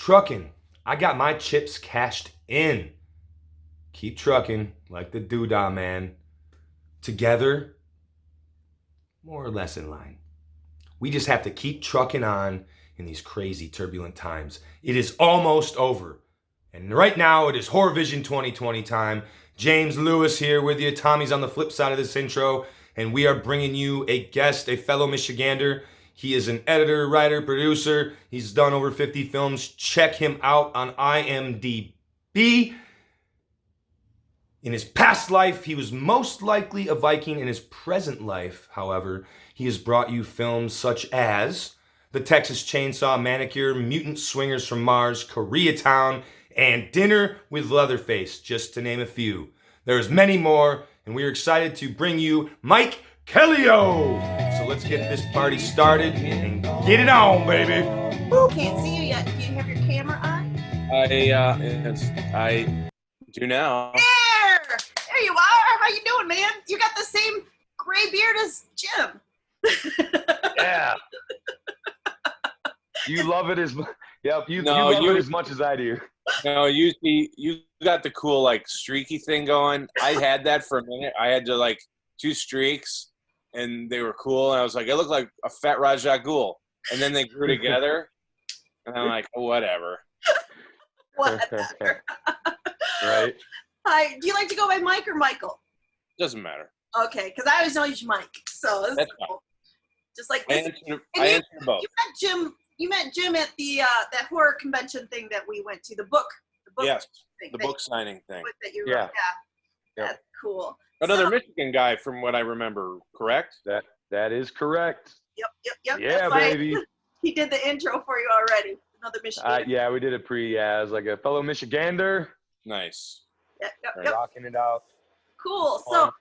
trucking. I got my chips cashed in. Keep trucking like the Doodah Man. Together, more or less in line. We just have to keep trucking on in these crazy turbulent times. It is almost over. And right now it is Horror Vision 2020 time. James Lewis here with you. Tommy's on the flip side of this intro. And we are bringing you a guest, a fellow Michigander. He is an editor, writer, producer. He's done over 50 films. Check him out on IMDB. In his past life, he was most likely a Viking. In his present life, however, he has brought you films such as The Texas Chainsaw Manicure, Mutant Swingers from Mars, Koreatown, and Dinner with Leatherface, just to name a few. There's many more, and we're excited to bring you Mike Kallio. So let's get this party started and get it on, baby. Who can't see you yet? Do you have your camera on? I do now. There you are. How you doing, man? You got the same gray beard as Jim. Yeah. You love it as you love it as much as I do. No, you got the cool like streaky thing going. I had that for a minute. I had to like 2 streaks, and they were cool. And I was like, I look like a fat Raja Ghul. And then they grew together, and I'm like, oh, whatever. Whatever. Right. Hi. Do you like to go by Mike or Michael? Doesn't matter. Okay, because I always know you Mike. So this is cool. Just like this. I answer both. You met Jim at the that horror convention thing that we went to. The book yes, thing the book signing thing. That you yeah. That's cool. Another Michigan guy, from what I remember, correct? That is correct. Yep. Yeah, baby. He did the intro for you already. Another Michigan. Yeah, we did it as like a fellow Michigander. Nice. Yep. Rocking it out. Cool. So,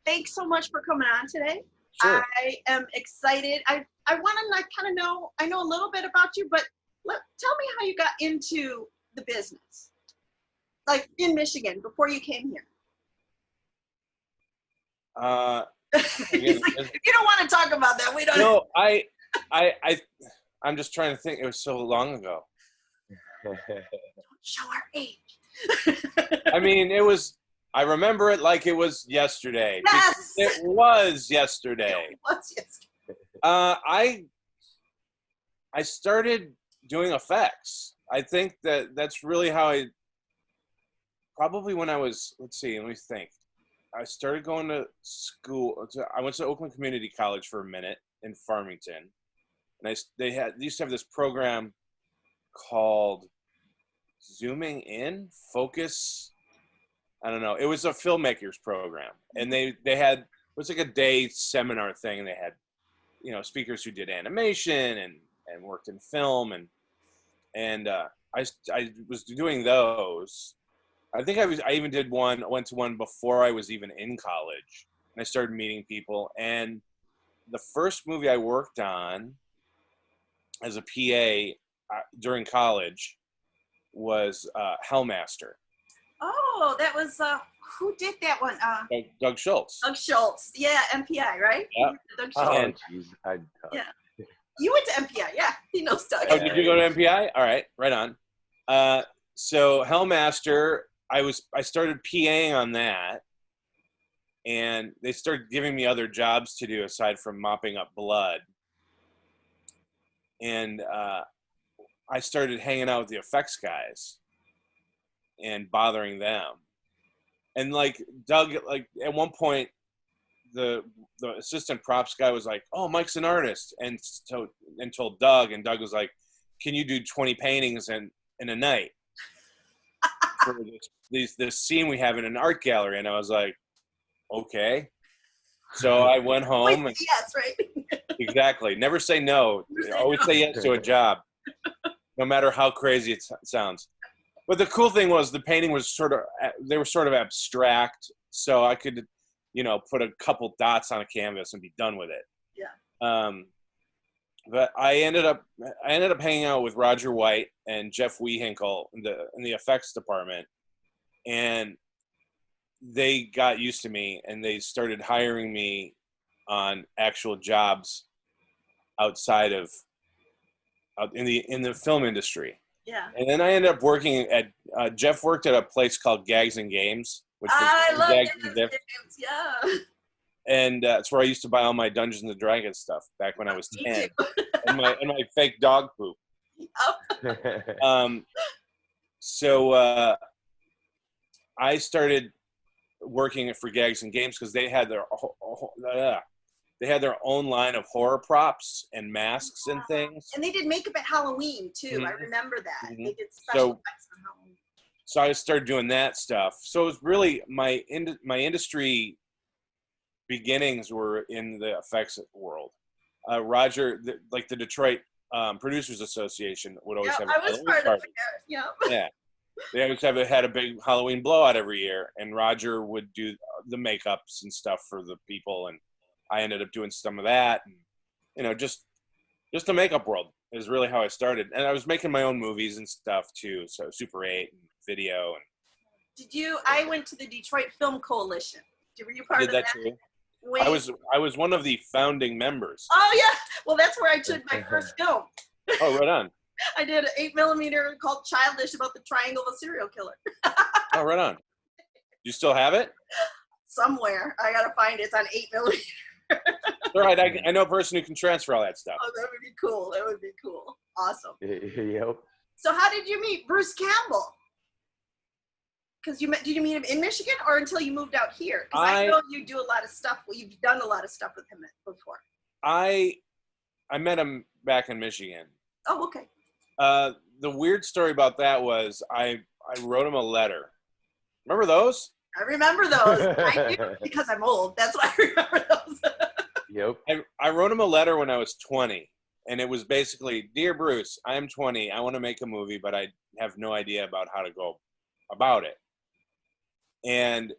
thanks so much for coming on today. Sure. I am excited. I want to kind of know. I know a little bit about you, but tell me how you got into the business, like in Michigan before you came here. If you don't want to talk about that, we don't. No, I'm just trying to think. It was so long ago. Don't show our age. I mean, I remember it like it was yesterday. Yes! It was yesterday. It was yesterday. I started doing effects. I think that's really how probably when I was, let me think. I started going to school. I went to Oakland Community College for a minute in Farmington. And they used to have this program called Zooming In, Focus. I don't know. It was a filmmakers program, and they had, it was like a day seminar thing, and they had, speakers who did animation and worked in film, and I was doing those. I think I even went to one before I was even in college, and I started meeting people. And the first movie I worked on as a PA during college was Hellmaster. Oh, that was who did that one? Doug Schultz. Doug Schultz. Yeah, MPI, right? Yeah. Doug Oh, Schultz. jeez. Yeah. You went to MPI, yeah. He knows Doug. Oh, did you go to MPI? All right, right on. So Hellmaster, I started PAing on that, and they started giving me other jobs to do aside from mopping up blood. And I started hanging out with the effects guys and bothering them. And like Doug, like at one point, the assistant props guy was like, "Oh, Mike's an artist," and told Doug, and Doug was like, "Can you do 20 paintings in a night for this scene we have in an art gallery?" And I was like, "Okay." So I went home. Wait, yes, right? Exactly. Never say no. Always say yes to a job, no matter how crazy it sounds. But the cool thing was the painting was they were sort of abstract, so I could, put a couple dots on a canvas and be done with it. Yeah. But I ended up hanging out with Roger White and Jeff Wehinkle in the effects department, and they got used to me, and they started hiring me on actual jobs outside of in the film industry. Yeah. And then I ended up working at, Jeff worked at a place called Gags and Games, which was I love Gags Games, and Games. yeah. And it's where I used to buy all my Dungeons and Dragons stuff back when I was Me 10. too. and my fake dog poop. Oh, So I started working for Gags and Games because they had their own line of horror props and masks and things. and they did makeup at Halloween too. I Mhm. remember that. Mhm. They did special So- effects on Halloween. So I started doing that stuff. So it was really my industry beginnings were in the effects world. Roger, like the Detroit Producers Association would always have a I was Halloween part of party. it. Yeah. Yeah. They always had a big Halloween blowout every year, and Roger would do the makeups and stuff for the people, and I ended up doing some of that, and just the makeup world is really how I started. And I was making my own movies and stuff too, so Super 8 and video, and I went to the Detroit Film Coalition. Were you part did of that that? too. I was one of the founding members. Oh yeah. Well, that's where I did my first film. Oh, right on. I did an 8mm called Childish about the triangle of a serial killer. Oh, right on. You still have it? Somewhere. I gotta find it. It's on 8mm. All right. I know a person who can transfer all that stuff. Oh, that would be cool. That would be cool. Awesome. Yep. So how did you meet Bruce Campbell? Because did you meet him in Michigan or until you moved out here? Because I know you do a lot of stuff. Well, you've done a lot of stuff with him before. I met him back in Michigan. Oh, okay. The weird story about that was I wrote him a letter. Remember those? I remember those. I do because I'm old. That's why I remember those. Yep. I wrote him a letter when I was 20, and it was basically, "Dear Bruce, I am 20. I want to make a movie, but I have no idea about how to go about it." And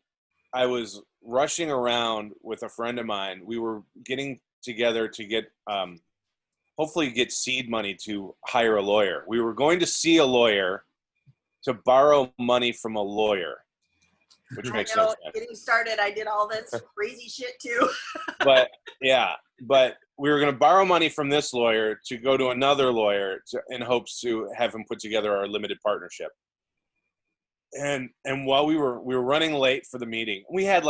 I was rushing around with a friend of mine. We were getting together to get, hopefully get seed money to hire a lawyer. We were going to see a lawyer to borrow money from a lawyer, which makes sense. Getting started, I did all this crazy shit too. But we were going to borrow money from this lawyer to go to another lawyer in hopes to have him put together our limited partnership. And while we were running late for the meeting, we had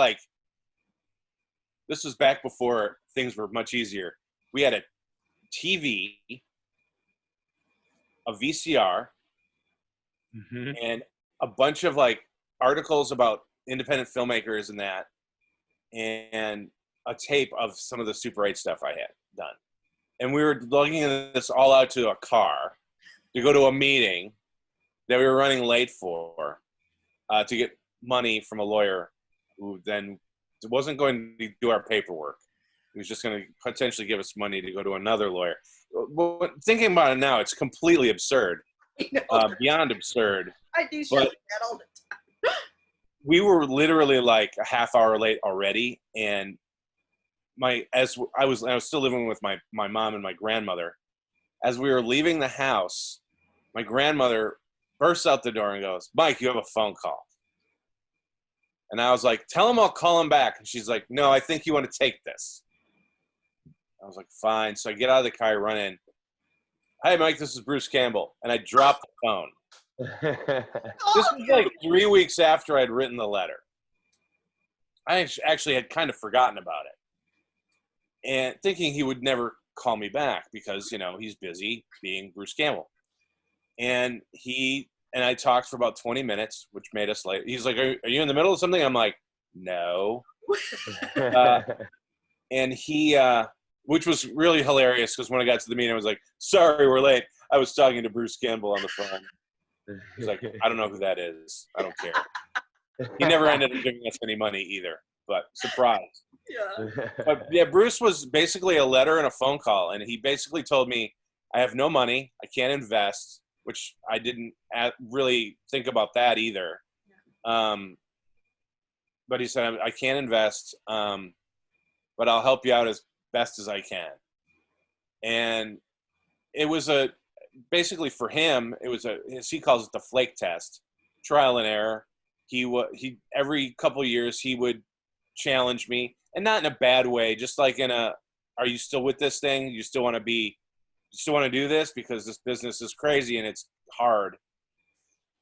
this was back before things were much easier. We had a TV, a VCR, and a bunch of articles about independent filmmakers and that, and a tape of some of the Super 8 stuff I had done. And we were lugging this all out to a car to go to a meeting that we were running late for, to get money from a lawyer who then wasn't going to do our paperwork. He was just going to potentially give us money to go to another lawyer. But thinking about it now, it's completely absurd, beyond absurd. I do shit like that all the time. We were literally a half hour late already, and I was still living with my mom and my grandmother. As we were leaving the house, my grandmother bursts out the door and goes, "Mike, you have a phone call." And I was like, "Tell him I'll call him back." And she's like, "No, I think you want to take this." I was like, "Fine." So I get out of the car, I run in. "Hi, Mike, this is Bruce Campbell." And I drop the phone. This was 3 weeks after I'd written the letter. I actually had kind of forgotten about it, and thinking he would never call me back because, he's busy being Bruce Campbell. And I talked for about 20 minutes, which made us late. He's like, are you in the middle of something? I'm like, no. And he, which was really hilarious because when I got to the meeting, I was like, "Sorry, we're late. I was talking to Bruce Campbell on the phone." He's like, "I don't know who that is. I don't care." He never ended up giving us any money either, but surprise. Yeah. But yeah, Bruce was basically a letter and a phone call, and he basically told me, "I have no money. I can't invest," which I didn't really think about that either. But he said, "I can't invest, but I'll help you out as best as I can." And it was basically for him, it was as he calls it, the flake test, trial and error. He every couple of years he would challenge me, and not in a bad way, just like in a, "Are you still with this thing? You still want to be you still want to do this? Because this business is crazy and it's hard.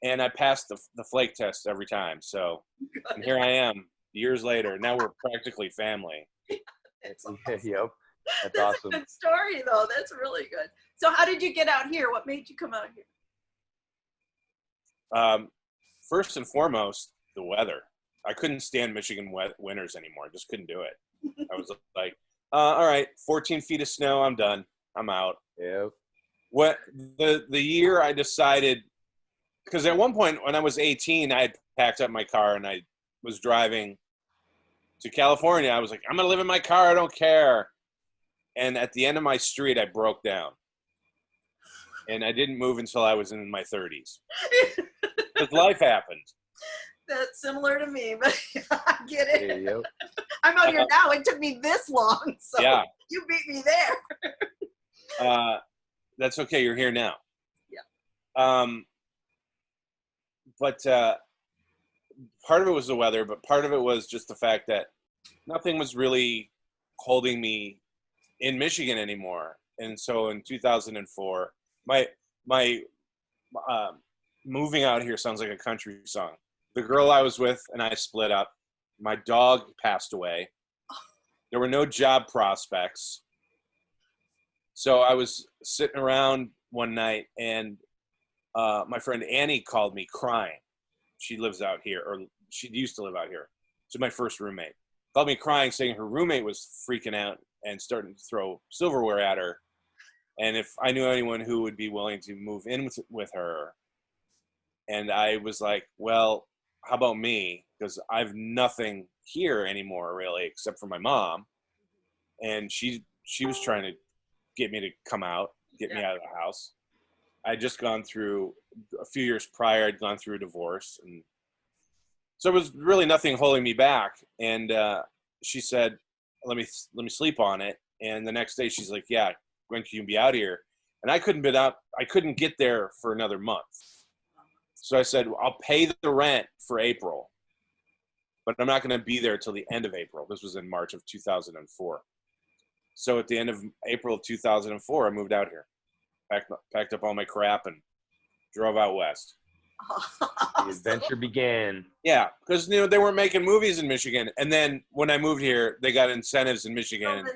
And I passed the flake test every time. So and here I am years later. Now we're practically family. It's awesome. Yep. That's That's awesome. a good story, though. That's really good. So how did you get out here? What made you come out here? First and foremost, the weather. I couldn't stand Michigan winters anymore. I just couldn't do it. I was like, all right, 14 feet of snow, I'm done. I'm out. Yep. What the year I decided, because at one point when I was 18, I had packed up my car and I was driving to California. I was like, I'm going to live in my car. I don't care. And at the end of my street, I broke down. And I didn't move until I was in my 30s. Because life happened. That's similar to me, but I get it. Yep. I'm out here now. It took me this long, so Yeah. you beat me there. That's okay. You're here now. Yeah. But part of it was the weather, but part of it was just the fact that nothing was really holding me in Michigan anymore. And so in 2004, my moving out here sounds like a country song. The girl I was with and I split up. My dog passed away. There were no job prospects. So I was sitting around one night and my friend Annie called me crying. She lives out here, or she used to live out here. She's my first roommate. Called me crying, saying her roommate was freaking out and starting to throw silverware at her. And if I knew anyone who would be willing to move in with her. And I was like, well, how about me? Because I've nothing here anymore, really, except for my mom. And she was trying to get me to come out, get me out of the house. I'd just gone through, a few years prior, I'd gone through a divorce. And so it was really nothing holding me back. And she said, let me sleep on it. And the next day she's like, yeah, when can you be out here? And I couldn't get there for another month. So I said, well, I'll pay the rent for April, but I'm not going to be there till the end of April. This was in March of 2004. So at the end of April of 2004, I moved out here, packed up all my crap and drove out west. The adventure began. Yeah, because they weren't making movies in Michigan. And then when I moved here, they got incentives in Michigan.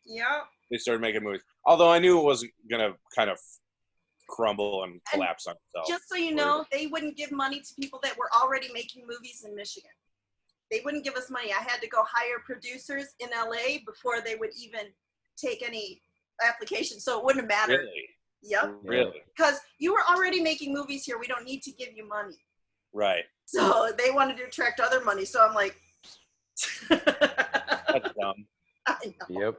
Yeah. They started making movies. Although I knew it was going to kind of crumble and collapse on itself. Just so you know, they wouldn't give money to people that were already making movies in Michigan. They wouldn't give us money. I had to go hire producers in LA before they would even take any application. So it wouldn't have mattered. Really? Yep. Really? Because you were already making movies here. We don't need to give you money. Right. So they wanted to attract other money. So I'm like, That's dumb. I know. Yep.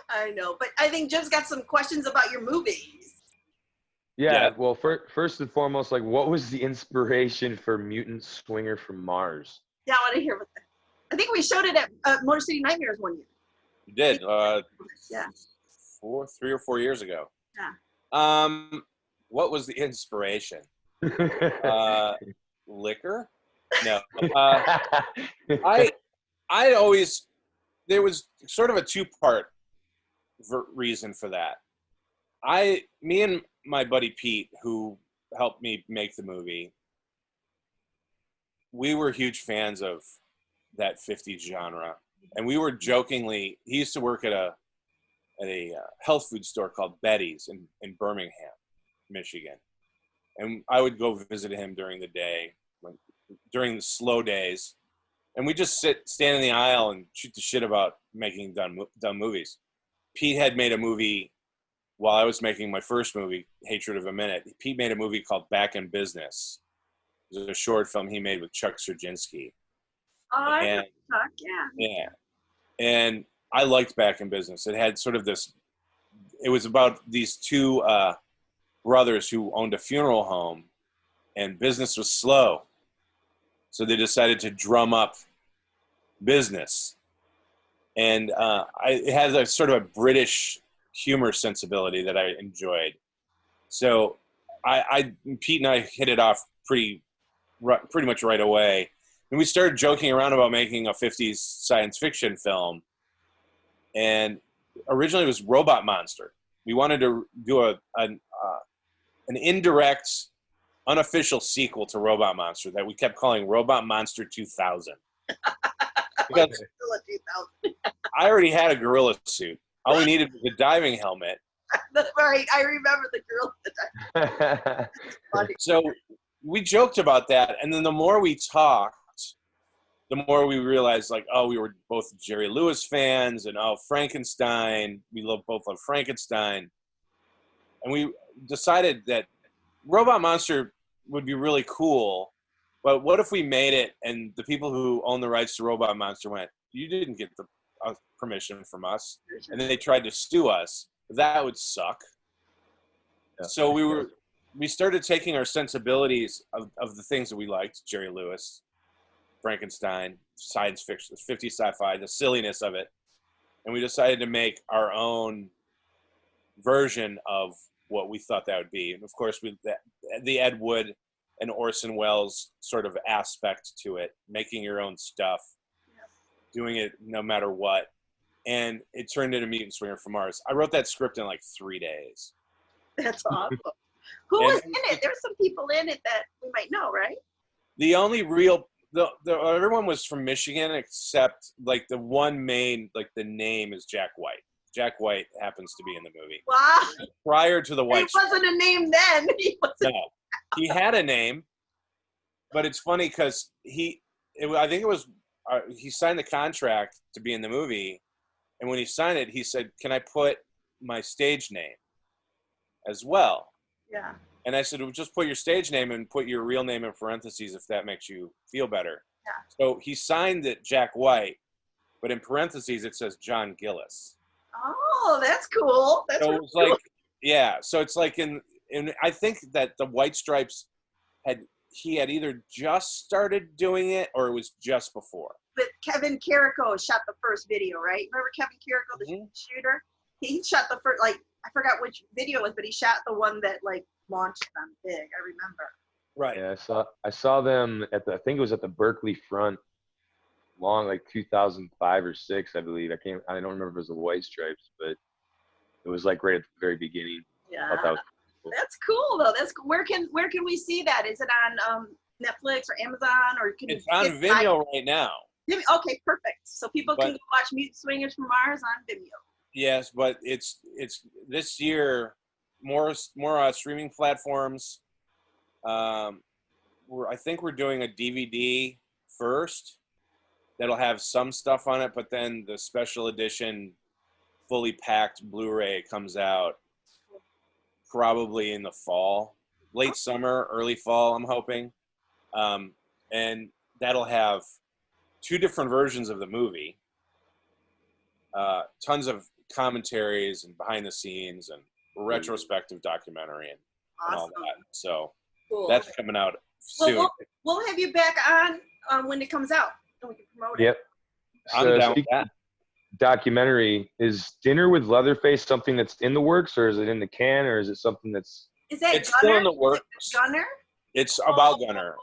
I know. But I think Jim's got some questions about your movies. Yeah. Well, first and foremost, like, what was the inspiration for Mutant Swinger from Mars? Yeah, I want to hear about that. I think we showed it at Motor City Nightmares one year. You did. Yeah. 3 or 4 years ago. Yeah. What was the inspiration? Liquor? No. I always, there was sort of a two-part reason for that. Me and my buddy Pete, who helped me make the movie, we were huge fans of that 50s genre. And we were jokingly, he used to work at a health food store called Betty's in Birmingham, Michigan. And I would go visit him during the day, during the slow days. And we just stand in the aisle and shoot the shit about making dumb movies. Pete had made a movie while I was making my first movie, Hatred of a Minute. Pete made a movie called Back in Business. It was a short film he made with Chuck Serginski. Oh, I know Chuck, yeah. Yeah. And I liked Back in Business. It had sort of this, it was about these two brothers who owned a funeral home, and business was slow. So they decided to drum up business. And it has a sort of a British humor sensibility that I enjoyed. So Pete and I hit it off pretty much right away. And we started joking around about making a 50s science fiction film. And originally it was Robot Monster. we wanted to do an indirect, unofficial sequel to Robot Monster that we kept calling Robot Monster 2000. Because Gorilla 2000. I already had a gorilla suit. All we needed was a diving helmet. That's right. I remember the girl at the time. Funny. So we joked about that, and then the more we talked, the more we realized, like, oh, we were both Jerry Lewis fans, and oh, Frankenstein. We both love Frankenstein. And we decided that Robot Monster would be really cool, but what if we made it and the people who own the rights to Robot Monster went, you didn't get the permission from us, and then they tried to sue us? That would suck. Yeah. So we started taking our sensibilities of the things that we liked, Jerry Lewis, Frankenstein, science fiction, 50 sci-fi, the silliness of it, and we decided to make our own version of what we thought that would be. And of course, with the Ed Wood and Orson Welles sort of aspect to it, making your own stuff, doing it no matter what. And it turned into Mutant Swinger from Mars. I wrote that script in like 3 days. That's awesome. Who was in it? There's some people in it that we might know, right? The only real, everyone was from Michigan except like the one main, like the name is Jack White. Jack White happens to be in the movie. Wow. Prior to the White. He wasn't a name then. No, he had a name, but it's funny because he signed the contract to be in the movie, and when he signed it, he said, "Can I put my stage name as well?" Yeah. And I said, "Well, just put your stage name and put your real name in parentheses if that makes you feel better." Yeah. So he signed it Jack White, but in parentheses it says John Gillis. Oh, that's cool. That's so really it's cool. like, yeah. So it's like in I think that the White Stripes he had either just started doing it or it was just before. But Kevin Carrico shot the first video, right? Remember Kevin Carrico, the shooter? He shot the first, like, I forgot which video it was, but he shot the one that like launched them big. I remember. Right. Yeah, I saw them I think it was at the Berkeley Front, long, like 2005 or 6, I believe. I don't remember if it was the White Stripes, but it was like right at the very beginning. Yeah. I thought that was cool. That's cool though. That's cool. Where can we see that? Is it on Netflix or Amazon, or can it's on Vimeo right now? Okay, perfect. So people can go watch Mutant Swingers from Mars on Vimeo. Yes, but it's this year more streaming platforms. I think we're doing a DVD first that'll have some stuff on it, but then the special edition fully packed Blu-ray comes out probably in the fall, late summer, early fall, I'm hoping. And that'll have 2 different versions of the movie, tons of commentaries and behind the scenes and retrospective documentary and all that. So cool. That's coming out soon. We'll have you back on when it comes out, and we can promote it. Yep. I'm down with that. Documentary, is Dinner with Leatherface something that's in the works, or is it in the can, or is it something that's? Is that it's Gunner? still in the works. Gunner? It's about Gunner.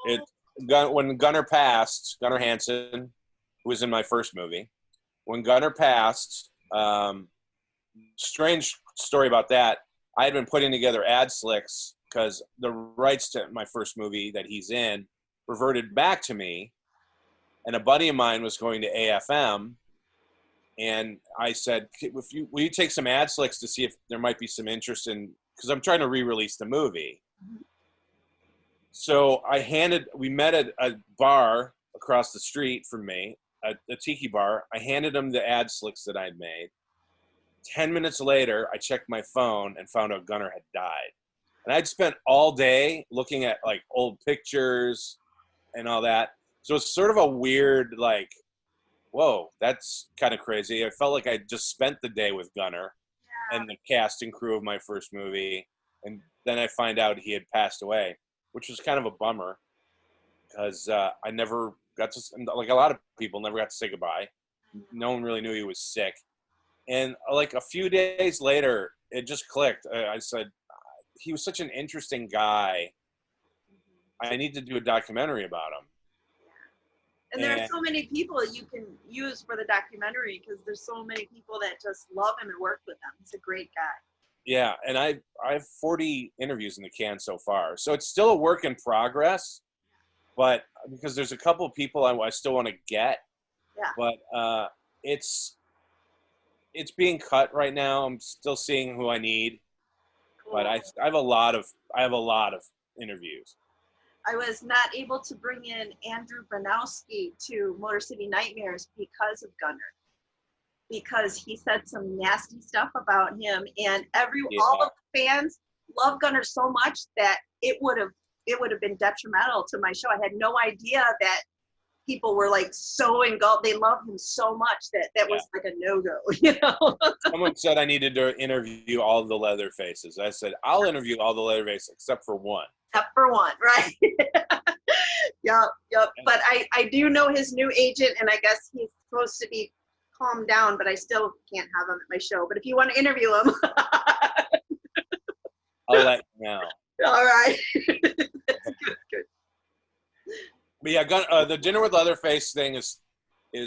When Gunner passed, Gunner Hansen, who was in my first movie, when Gunner passed, strange story about that. I had been putting together ad slicks because the rights to my first movie that he's in reverted back to me, and a buddy of mine was going to AFM, and I said, will you take some ad slicks to see if there might be some interest in, because I'm trying to re-release the movie. Mm-hmm. So we met at a bar across the street from me, a tiki bar. I handed him the ad slicks that I'd made. 10 minutes later, I checked my phone and found out Gunner had died. And I'd spent all day looking at like old pictures and all that. So it's sort of a weird, like, whoa, that's kind of crazy. I felt like I just spent the day with Gunner and the cast and crew of my first movie. And then I find out he had passed away, which was kind of a bummer because I never got to, like a lot of people, never got to say goodbye. No one really knew he was sick. And like a few days later, it just clicked. I said, he was such an interesting guy. I need to do a documentary about him. And there are so many people you can use for the documentary because there's so many people that just love him and work with him. He's a great guy. Yeah, and I have 40 interviews in the can so far, so it's still a work in progress. But because there's a couple of people I still want to get, Yeah. but it's being cut right now. I'm still seeing who I need, but I have a lot of interviews. I was not able to bring in Andrew Banowski to Motor City Nightmares because of Gunner, because he said some nasty stuff about him, and all of the fans love Gunner so much that it would have been detrimental to my show. I had no idea that people were like so engulfed. They love him so much that was like a no-go, you know. Someone said I needed to interview all of the Leatherfaces. I said, I'll interview all the Leatherfaces except for one. Except for one, right? Yep. But I do know his new agent, and I guess he's supposed to be calmed down, but I still can't have him at my show. But if you want to interview him, I'll let you know. All right. That's good. But yeah, the Dinner with Leatherface thing is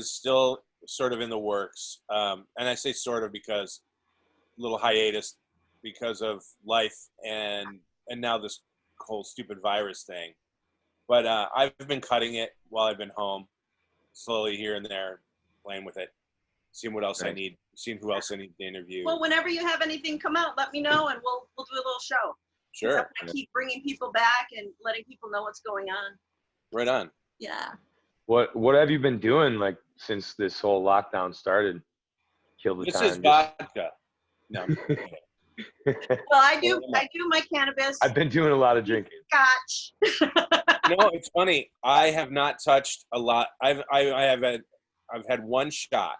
still sort of in the works, and I say sort of because a little hiatus because of life and now this whole stupid virus thing. But I've been cutting it while I've been home, slowly here and there, playing with it, seeing what else I need, seeing who else I need to interview. Well, whenever you have anything come out, let me know, and we'll do a little show. Sure. I keep bringing people back and letting people know what's going on. Right on. Yeah. What have you been doing like since this whole lockdown started? Kill the time. This is vodka. No. Well, I do my cannabis. I've been doing a lot of drinking. Scotch. No, it's funny. I have not touched a lot. I've had one shot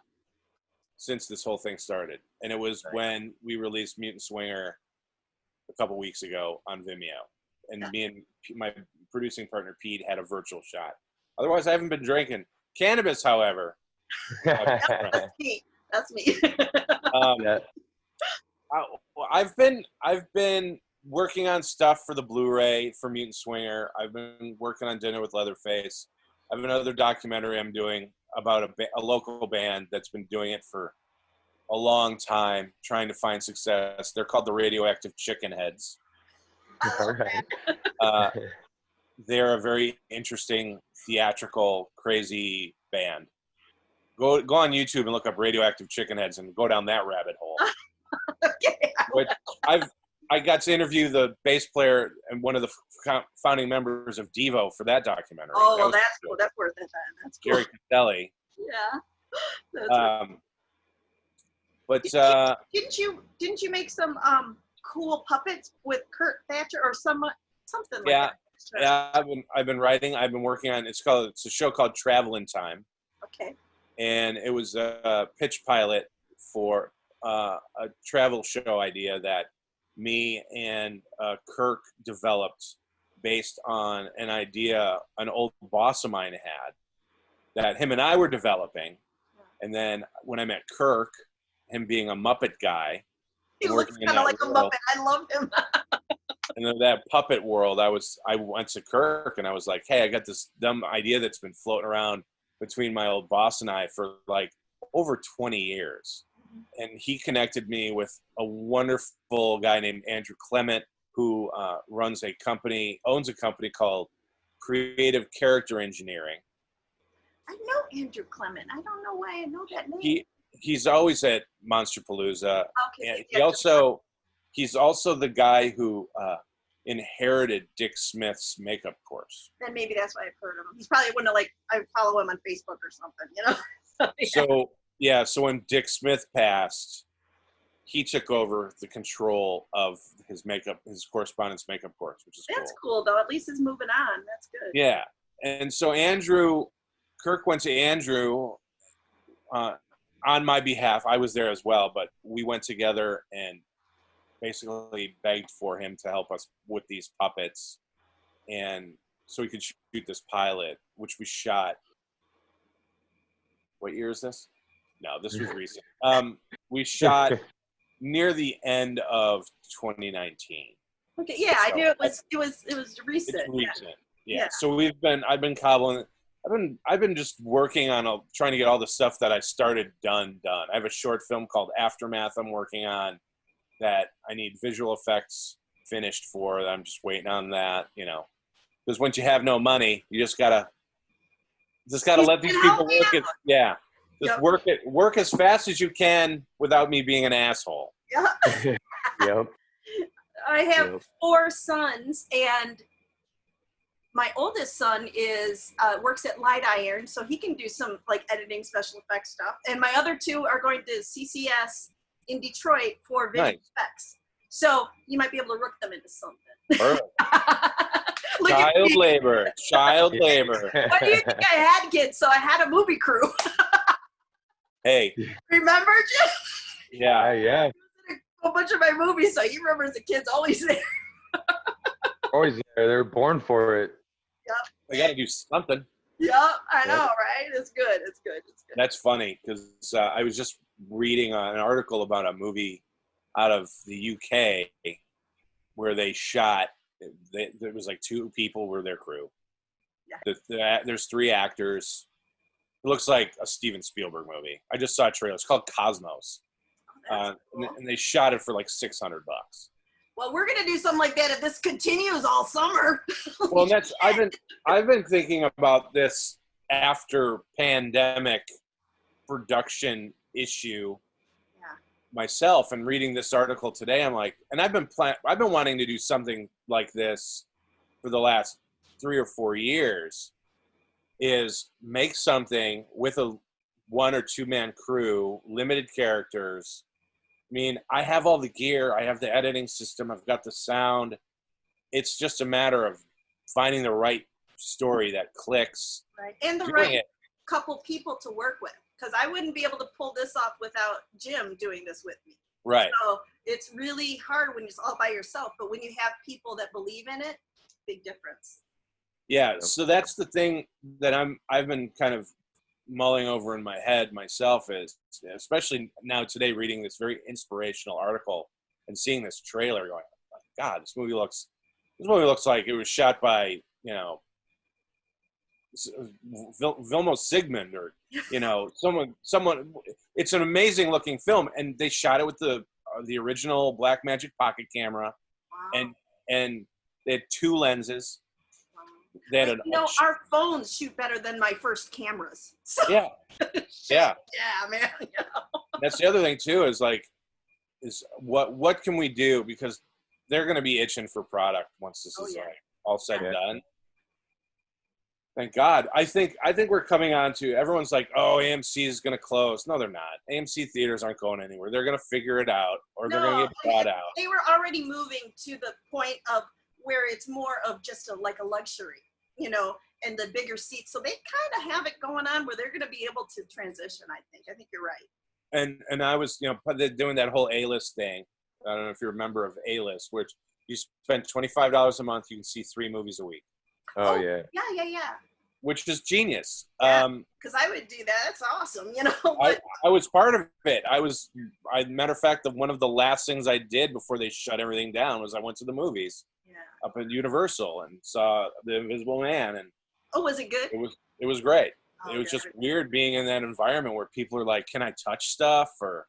since this whole thing started, and it was when we released Mutant Swinger a couple weeks ago on Vimeo, and me and my producing partner Pete had a virtual shot. Otherwise, I haven't been drinking. Cannabis, however. That's me. That's me. I've been working on stuff for the Blu-ray for Mutant Swinger. I've been working on Dinner with Leatherface. I have another documentary I'm doing about a local band that's been doing it for a long time, trying to find success. They're called the Radioactive Chicken Heads. All right. They're a very interesting, theatrical, crazy band. Go on YouTube and look up Radioactive Chicken Heads and go down that rabbit hole. Okay. But I got to interview the bass player and one of the founding members of Devo for that documentary. Oh, well, that's cool. That's worth the time. That's cool. Gary Castelli. Yeah. That's But didn't you make some cool puppets with Kurt Thatcher or something like that? Yeah, I've been writing. I've been working on. It's a show called Travel in Time. Okay. And it was a pitch pilot for a travel show idea that me and Kirk developed based on an idea an old boss of mine had that him and I were developing. And then when I met Kirk, him being a Muppet guy. He looks kind of like a Muppet. I love him. And then that puppet world, I went to Kirk and I was like, hey, I got this dumb idea that's been floating around between my old boss and I for like over 20 years. And he connected me with a wonderful guy named Andrew Clement, who owns a company called Creative Character Engineering. I know Andrew Clement. I don't know why I know that name. He's always at Monsterpalooza. Okay. And he's also the guy who inherited Dick Smith's makeup course. Then maybe that's why I've heard of him. He's probably one of I follow him on Facebook or something, you know? So when Dick Smith passed, he took over the control of his correspondence makeup course, which is That's cool though. At least he's moving on. That's good. Yeah. And so Kirk went to Andrew on my behalf. I was there as well, but we went together and basically begged for him to help us with these puppets. And so we could shoot this pilot, which we shot. What year is this? No, this was recent. We shot near the end of 2019. Okay, yeah, so I knew it was recent. It's recent. Yeah. So I've been cobbling. I've been just working on trying to get all the stuff that I started done. I have a short film called Aftermath I'm working on. that I need visual effects finished for. That I'm just waiting on that, you know, because once you have no money, you just gotta let these people work it. Yeah, just work as fast as you can without me being an asshole. Yeah. Yep. I have 4 sons, and my oldest son is works at Light Iron, so he can do some like editing, special effects stuff. And my other 2 are going to CCS in Detroit for video effects. So you might be able to rook them into something. Child labor. Child labor. What do you think I had, kids? So I had a movie crew. Hey. Remember, Jim? Yeah. Yeah. A bunch of my movies, so he remembers the kids always there. Always there. They're born for it. Yep. We got to do something. Yep, I know, right? It's good. It's good. It's good. That's funny because I was just reading an article about a movie out of the UK where they shot. There was like 2 people were their crew. Yeah. There's 3 actors. It looks like a Steven Spielberg movie. I just saw a trailer. It's called Cosmos. Cool. And they shot it for like $600. Well, we're gonna do something like that if this continues all summer. Well, that's I've been thinking about this after pandemic production issue myself, and reading this article today. I'm like, and I've been wanting to do something like this for the last 3 or 4 years. Is make something with a 1 or 2 man crew, limited characters. I mean, I have all the gear. I have the editing system. I've got the sound. It's just a matter of finding the right story that clicks. Right. And the right couple people to work with. Because I wouldn't be able to pull this off without Jim doing this with me. Right. So it's really hard when it's all by yourself. But when you have people that believe in it, big difference. Yeah. So that's the thing that I've been kind of mulling over in my head myself, is especially now today reading this very inspirational article and seeing this trailer going, oh, God, this movie looks like it was shot by, you know, Vilmos Sigmund, or, you know, someone. It's an amazing looking film, and they shot it with the original Blackmagic pocket camera. Wow. and they had 2 lenses. They had our phones shoot better than my first cameras. So. Yeah. Yeah. Yeah, man. You know? That's the other thing too, is what can we do, because they're going to be itching for product once this is like all said and done. Thank God. I think we're coming on to, everyone's like, oh, AMC is going to close. No, they're not. AMC theaters aren't going anywhere. They're going to figure it out, or they're going to get bought out. They were already moving to the point of where it's more of just a luxury, you know, and the bigger seats. So they kind of have it going on where they're going to be able to transition, I think. I think you're right. And I was, you know, doing that whole A-list thing. I don't know if you're a member of A-list, which you spend $25 a month, you can see 3 movies a week. Oh yeah. Yeah. Which is genius. Because I would do that. That's awesome, you know. But I was part of it. Matter of fact, one of the last things I did before they shut everything down was I went to the movies up at Universal and saw The Invisible Man. And was it good? It was great. Oh, it was just weird being in that environment where people are like, "Can I touch stuff?" Or,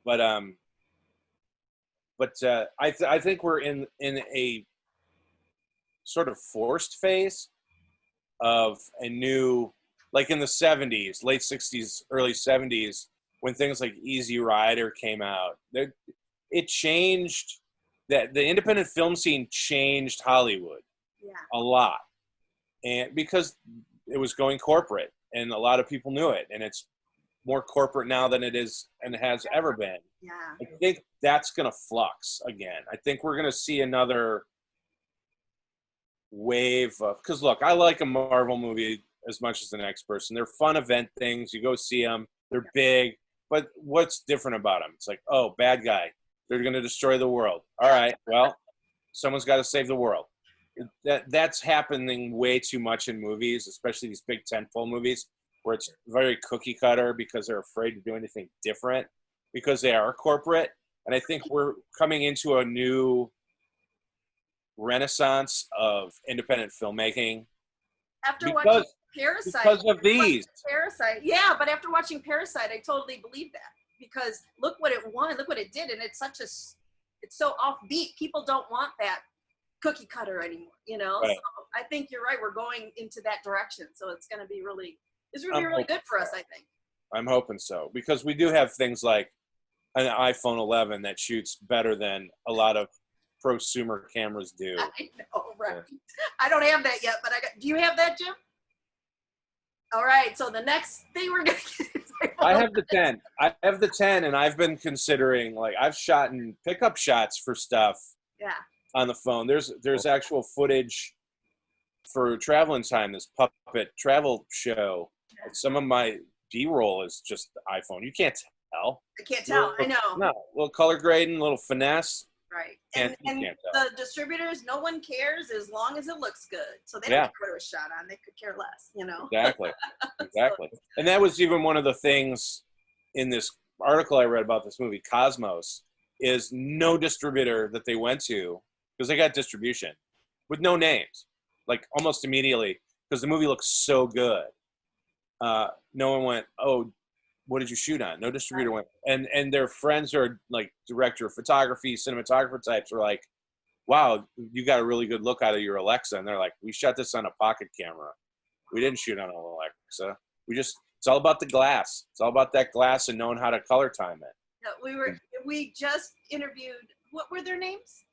but I think we're in a sort of forced phase of a new, like in the 70s, late 60s, early 70s, when things like Easy Rider came out. It changed, that the independent film scene changed Hollywood a lot. And because it was going corporate, and a lot of people knew it, and it's more corporate now than it is and has ever been. Yeah. I think that's going to flux again. I think we're going to see another wave of, because look, I like a Marvel movie as much as the next person. They're fun event things. You go see them. They're big. But what's different about them? It's like, oh, bad guy. They're going to destroy the world. All right, well, someone's got to save the world. That's happening way too much in movies, especially these big tentpole movies, where it's very cookie cutter because they're afraid to do anything different because they are corporate. And I think we're coming into a new renaissance of independent filmmaking. After watching Parasite. Because of these. Parasite. Yeah, but after watching Parasite, I totally believe that. because look what it won, look what it did, and it's so offbeat. People don't want that cookie cutter anymore, you know. Right. So I think you're right. We're going into that direction, so it's going to be really good for us. I think. I'm hoping so, because we do have things like an iPhone 11 that shoots better than a lot of prosumer cameras do. I know, right? Yeah. I don't have that yet, but do you have that, Jim? All right. So the next thing we're gonna get is I have the 10. I have the 10, and I've been considering, like, I've shot in pickup shots for stuff. Yeah. On the phone. There's actual footage for Traveling Time, this puppet travel show. Yeah. Some of my B-roll is just the iPhone. You can't tell. I can't tell. I know. No, a little color grading, a little finesse. Right. And the distributors, no one cares as long as it looks good. So they don't care what it was shot on. They could care less, you know? Exactly. Exactly. So, and that was even one of the things in this article I read about this movie, Cosmos, is no distributor that they went to, because they got distribution, with no names, like almost immediately, because the movie looks so good. No one went, oh, what did you shoot on? No distributor went. And their friends are like director of photography, cinematographer types are like, wow, you got a really good look out of your Alexa. And they're like, we shot this on a pocket camera. We didn't shoot on an Alexa. It's all about the glass. It's all about that glass and knowing how to color time it. Yeah, we just interviewed, what were their names?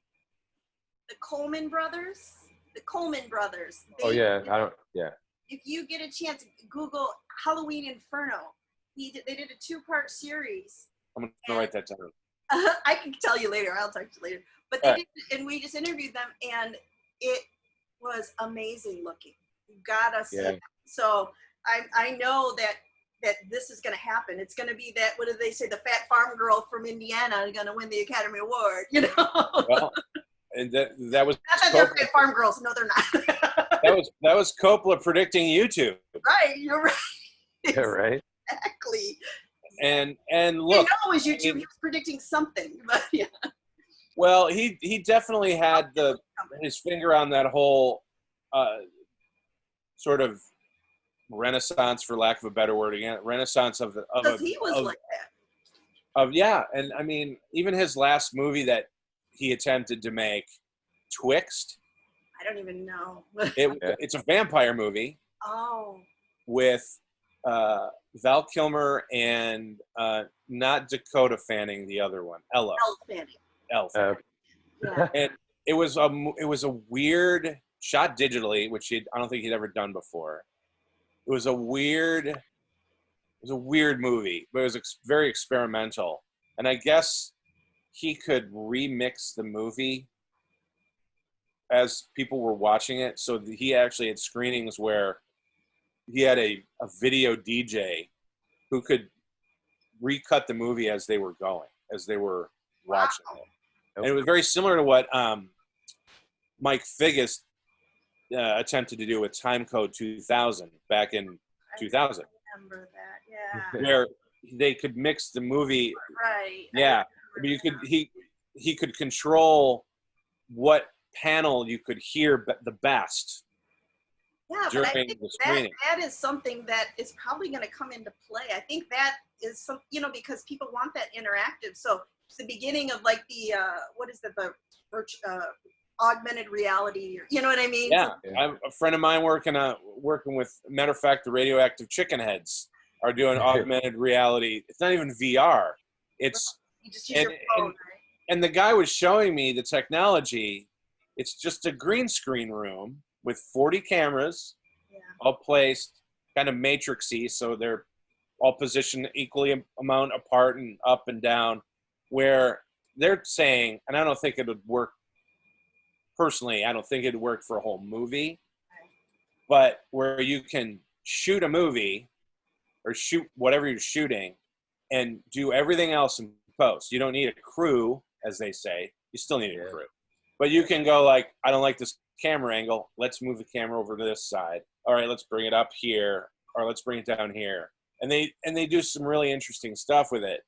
The Coleman Brothers? The Coleman Brothers. If you get a chance, Google Halloween Inferno. They did a 2-part series. I'm going to write that down. I can tell you later. I'll talk to you later. But they did, and we just interviewed them, and it was amazing looking. You gotta see it. So I know that this is going to happen. It's going to be that, what do they say, the fat farm girl from Indiana is going to win the Academy Award, you know? Well, and that was not that they're fat farm girls. No, they're not. that was Coppola predicting YouTube. Right, you're right. Yeah, right. Exactly. And look, it was YouTube. He was predicting something, but yeah. Well, he definitely had his finger on that whole sort of renaissance, for lack of a better word, again, renaissance of he was like that. And I mean, even his last movie that he attempted to make, Twixt. I don't even know. It's a vampire movie. Oh. With Val Kilmer and not Dakota Fanning, the other one, Ella. Elle Fanning. Yeah. And it was a weird, shot digitally, which I don't think he'd ever done before. It was a weird movie, but it was very experimental. And I guess he could remix the movie as people were watching it. So he actually had screenings where he had a video DJ who could recut the movie as they were going, as they were watching it. And it was very similar to what Mike Figgis attempted to do with Timecode 2000 back in 2000. I remember that, yeah. Where they could mix the movie. Right. Yeah. I mean, he could control what panel you could hear the best. Yeah, but I think that is something that is probably going to come into play. I think that is some, because people want that interactive. So it's the beginning of like the augmented reality, you know what I mean? Yeah, a friend of mine working with, matter of fact, the Radioactive Chicken Heads are doing augmented reality. It's not even VR. It's you just use your phone, right? And the guy was showing me the technology. It's just a green screen room with 40 cameras, all placed kind of matrixy, so they're all positioned equally amount apart and up and down, where they're saying, and I don't think it would work personally, I don't think it would work for a whole movie, but where you can shoot a movie or shoot whatever you're shooting and do everything else in post. You don't need a crew, as they say. You still need a crew. But you can go like, I don't like this camera angle. Let's move the camera over to this side. All right, let's bring it up here, or let's bring it down here. And they do some really interesting stuff with it.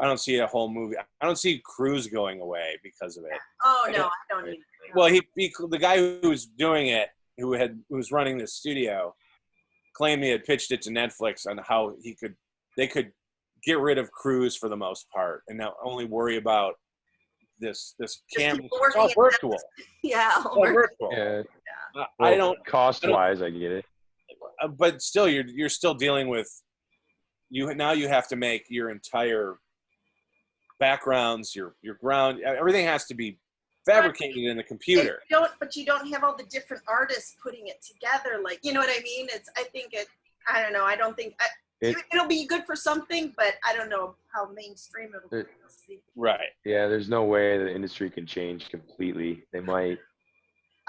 I don't see a whole movie. I don't see crews going away because of it. Oh no, I don't either. Well, the guy who was doing it, who was running the studio, claimed he had pitched it to Netflix on how they could get rid of crews for the most part, and now only worry about this camera. people It's all working in virtual. Yeah. It's all virtual. Yeah. I Well, don't. cost-wise, I get it. But still, you're still dealing with now. You have to make your entire backgrounds, your ground, everything has to be fabricated in the computer. But you don't have all the different artists putting it together. Like, you know what I mean? I don't know. I don't think it'll be good for something, but I don't know how mainstream it'll be. Right. Yeah, there's no way the industry can change completely. They might.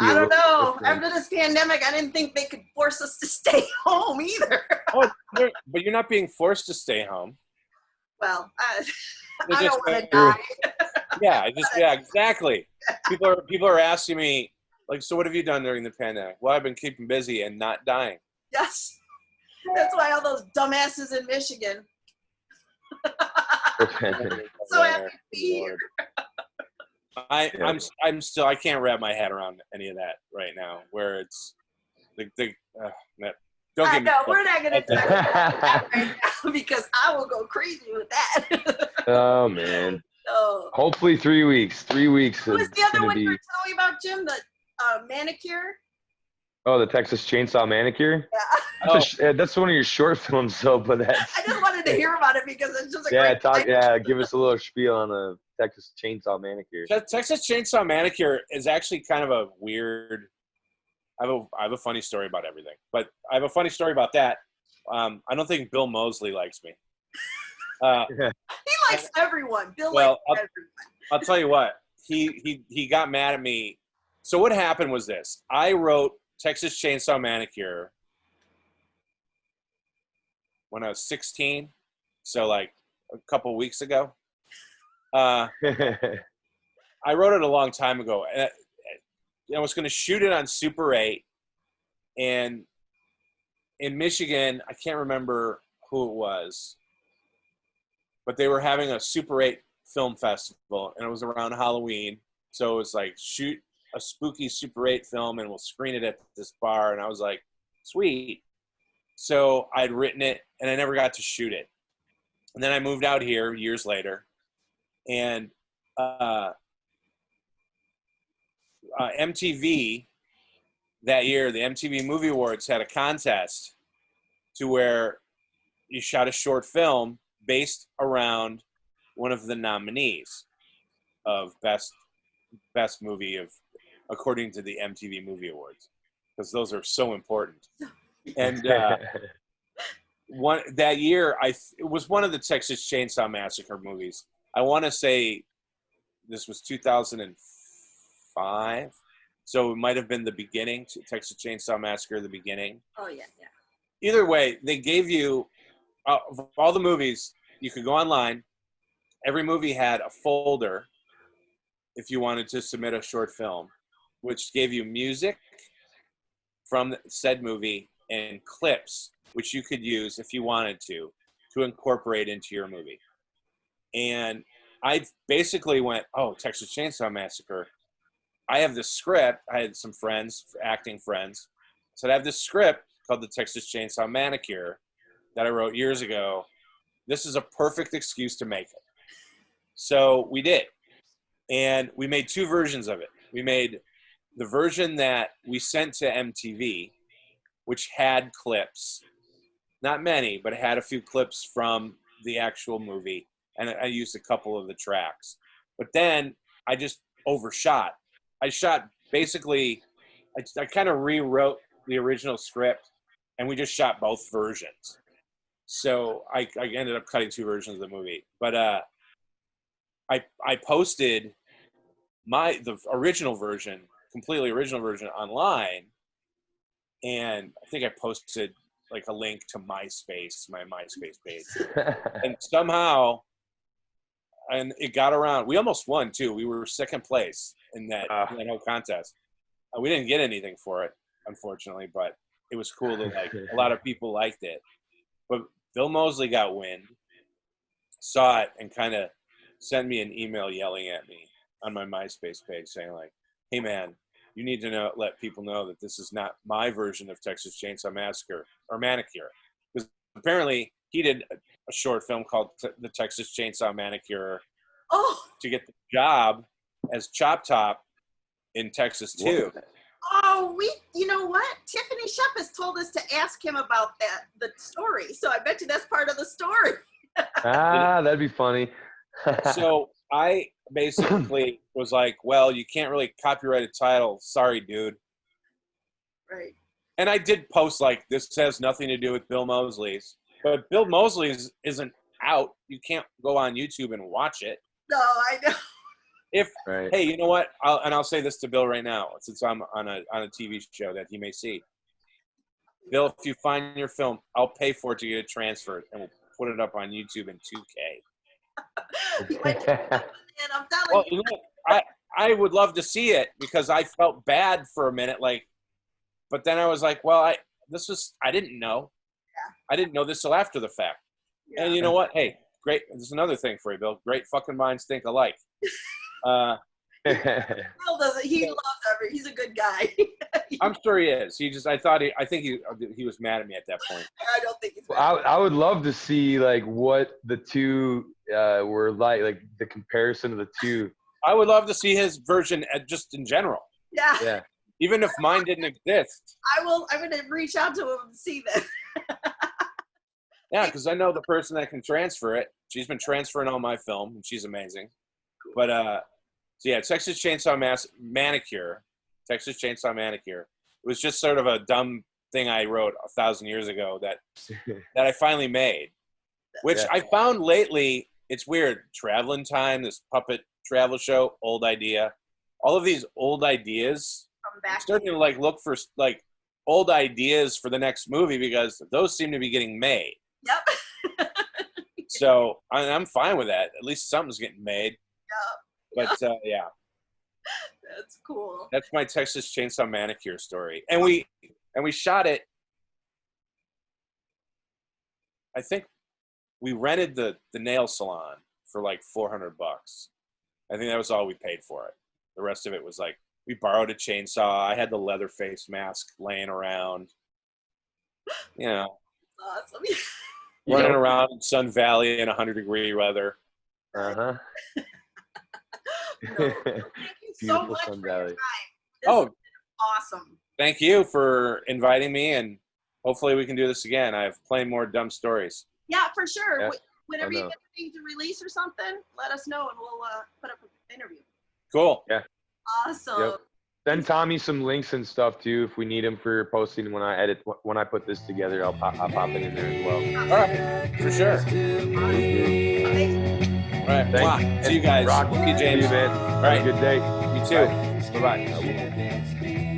I don't know. After this pandemic, I didn't think they could force us to stay home either. But you're not being forced to stay home. Well, I They're don't want to just- die. Yeah, exactly. People are asking me, like, so what have you done during the pandemic? Well, I've been keeping busy and not dying. Yes. That's why all those dumbasses in Michigan. So happy to be here. I'm still, I can't wrap my head around any of that right now, where it's don't get me. We're not going to talk about that right now because I will go crazy with that. Oh, man. Oh. Hopefully 3 weeks. 3 weeks. What was the other one you were telling me about, Jim? The Manicure? Oh, the Texas Chainsaw Manicure? Yeah. That's one of your short films, though. But that's. I just wanted to hear about it because it's just a great give us a little spiel on the Texas Chainsaw Manicure. Texas Chainsaw Manicure is actually kind of a weird. I have a funny story about everything, but I have a funny story about that. I don't think Bill Mosley likes me. He likes everyone. Bill likes everyone. I'll tell you what. He got mad at me. So what happened was this. I wrote Texas Chainsaw Manicure when I was 16. So like a couple weeks ago. I wrote it a long time ago. And I was going to shoot it on Super 8. And in Michigan, I can't remember who it was, but they were having a Super 8 film festival, and it was around Halloween. So it was like, shoot a spooky Super 8 film, and we'll screen it at this bar. And I was like, sweet. So I'd written it, and I never got to shoot it. And then I moved out here years later, and MTV that year, the MTV Movie Awards had a contest to where you shot a short film based around one of the nominees of best movie according to the MTV Movie Awards, because those are so important. And that year, it was one of the Texas Chainsaw Massacre movies. I want to say this was 2005. So it might have been the beginning, Texas Chainsaw Massacre, the beginning. Oh, yeah. Either way, they gave you, of all the movies, you could go online. Every movie had a folder if you wanted to submit a short film, which gave you music from said movie and clips, which you could use if you wanted to incorporate into your movie. And I basically went, oh, Texas Chainsaw Massacre. I have this script. I had some friends, acting friends. So I have this script called the Texas Chainsaw Manicure that I wrote years ago. This is a perfect excuse to make it. So we did. And we made two versions of it. We made the version that we sent to MTV, which had clips. Not many, but it had a few clips from the actual movie. And I used a couple of the tracks. But then I just overshot. I shot basically, I kind of rewrote the original script, and we just shot both versions. So I ended up cutting two versions of the movie. But I posted the original version, completely original version, online, and I think I posted like a link to MySpace, my MySpace page, and somehow, and it got around. We almost won too. We were second place in that whole contest. We didn't get anything for it, unfortunately, but it was cool that like a lot of people liked it. But Bill Mosley got wind, saw it, and kind of sent me an email yelling at me on my MySpace page saying like, hey man, you need to let people know that this is not my version of Texas Chainsaw Massacre or Manicure. Because apparently he did a short film called The Texas Chainsaw Manicure Oh, to get the job as Chop Top in Texas too. oh, you know what? Tiffany Shep has told us to ask him about the story. So I bet you that's part of the story. That'd be funny. So I basically was like, well, you can't really copyright a title. Sorry, dude. Right. And I did post like, this has nothing to do with Bill Mosley's. But Bill Mosley's isn't out. You can't go on YouTube and watch it. No, I know. Right. Hey, you know what? I'll say this to Bill right now, since I'm on a TV show that he may see. Bill, if you find your film, I'll pay for it to get it transferred, and we'll put it up on YouTube in 2K. He might get it, and I'm telling Well, you. you know, I would love to see it because I felt bad for a minute, like, but then I was like, well, I didn't know. Yeah. I didn't know this till after the fact. Yeah. And you know what? Hey, great. There's another thing for you, Bill. Great fucking minds think alike. Bill doesn't. He loves everything. He's a good guy. I'm sure he is. I think he was mad at me at that point. I don't think he's bad. I would love to see like what the two were like the comparison of the two. I would love to see his version just in general, Yeah. Yeah. even if mine didn't exist. I'm going to reach out to him and see that. Yeah, because I know the person that can transfer it. She's been transferring all my film, and she's amazing. But so yeah, Texas Chainsaw Manicure. Texas Chainsaw Manicure. It was just sort of a dumb thing I wrote 1,000 years ago that I finally made. Which I found lately, it's weird. Traveling Time, this puppet travel show, old idea. All of these old ideas. Come back. I'm starting to like look for like old ideas for the next movie because those seem to be getting made. Yep. So I'm fine with that. At least something's getting made. Yep. But yeah, That's cool. that's my Texas Chainsaw Manicure story. And we shot it. I think we rented the nail salon for like $400. I think that was all we paid for it. The rest of it was like we borrowed a chainsaw. I had the Leatherface mask laying around. You know, Awesome. running around in Sun Valley in 100-degree weather. Uh-huh. No, thank you so Beautiful much Sun for your Valley. time. This Oh, is awesome. thank you for inviting me, and hopefully we can do this again. I have plenty more dumb stories. Yeah, for sure. Yeah, Whenever I you know. get anything to release or something, let us know and we'll put up an interview. Cool. Awesome. Yep. Send Tommy some links and stuff too if we need him for posting when I put this together. I'll pop it in there as well. All right, for sure. All right, Thanks. wow. See you guys. Rock. See you, James. See you, man. All right, Have a good day. you too. Bye-bye.